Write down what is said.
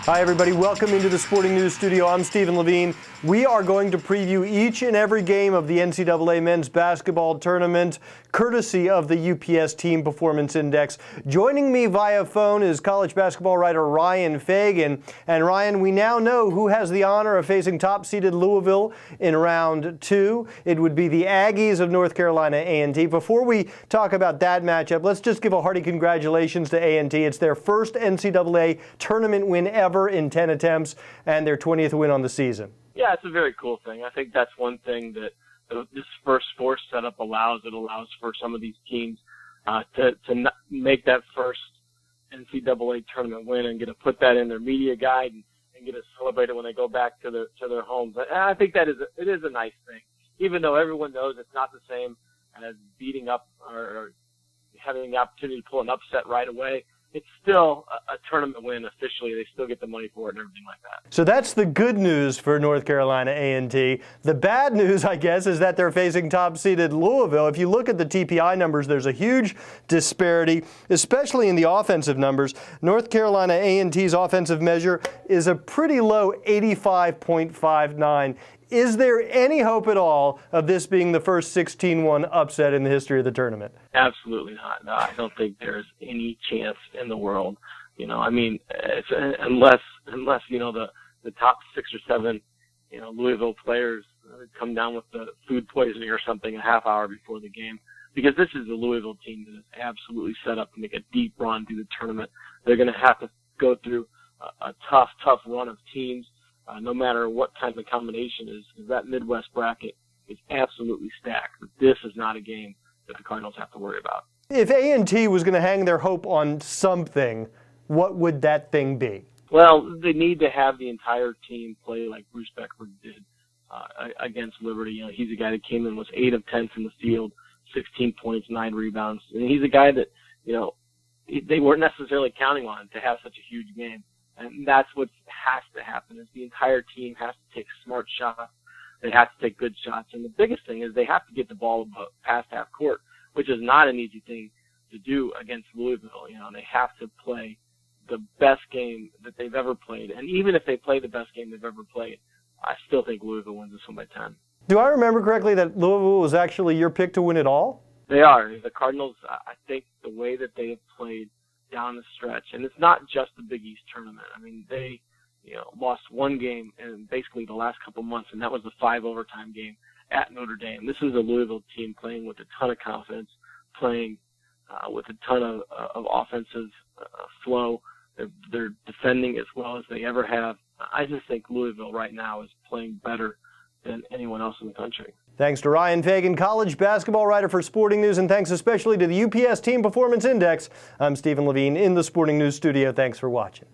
Hi everybody, welcome into the Sporting News Studio. I'm Stephen Levine. We are going to preview each and every game of the NCAA men's basketball tournament, courtesy of the UPS Team Performance Index. Joining me via phone is college basketball writer Ryan Fagan. And Ryan, we now know who has the honor of facing top-seeded Louisville in round 2. It would be the Aggies of North Carolina A&T. Before we talk about that matchup, let's just give a hearty congratulations to A&T. It's their first NCAA tournament win ever in 10 attempts and their 20th win on the season. Yeah, it's a very cool thing. I think that's one thing that this first four setup allows. It allows for some of these teams to make that first NCAA tournament win and get to put that in their media guide and get it celebrated when they go back to their homes. And I think it is a nice thing, even though everyone knows it's not the same as beating up or having the opportunity to pull an upset right away. It's still a tournament win officially. They still get the money for it and everything like that. So that's the good news for North Carolina A&T. The bad news, I guess, is that they're facing top-seeded Louisville. If you look at the TPI numbers, there's a huge disparity, especially in the offensive numbers. North Carolina A&T's offensive measure is a pretty low 85.59. Is there any hope at all of this being the first 16-1 upset in the history of the tournament? Absolutely not. No, I don't think there's any chance in the world. Unless the top 6 or 7, Louisville players come down with the food poisoning or something a half hour before the game. Because this is a Louisville team that is absolutely set up to make a deep run through the tournament. They're going to have to go through a tough run of teams. No matter what kind of combination is, because that Midwest bracket is absolutely stacked. But this is not a game that the Cardinals have to worry about. If A&T was going to hang their hope on something, what would that thing be? Well, they need to have the entire team play like Bruce Beckford did against Liberty. He's a guy that came in, was 8 of 10 from the field, 16 points, 9 rebounds. And he's a guy that, they weren't necessarily counting on to have such a huge game. And that's what has to happen is the entire team has to take smart shots. They have to take good shots. And the biggest thing is they have to get the ball past half court, which is not an easy thing to do against Louisville. They have to play the best game that they've ever played. And even if they play the best game they've ever played, I still think Louisville wins this one by 10. Do I remember correctly that Louisville was actually your pick to win it all? They are. The Cardinals, I think the way that they have played down the stretch, and it's not just the Big East tournament. I mean, they, lost one game in basically the last couple months, and that was the 5 overtime game at Notre Dame. This is a Louisville team playing with a ton of confidence, playing with a ton of offensive flow. They're defending as well as they ever have. I just think Louisville right now is playing better than anyone else in the country. Thanks to Ryan Fagan, college basketball writer for Sporting News, and thanks especially to the UPS Team Performance Index. I'm Stephen Levine in the Sporting News studio. Thanks for watching.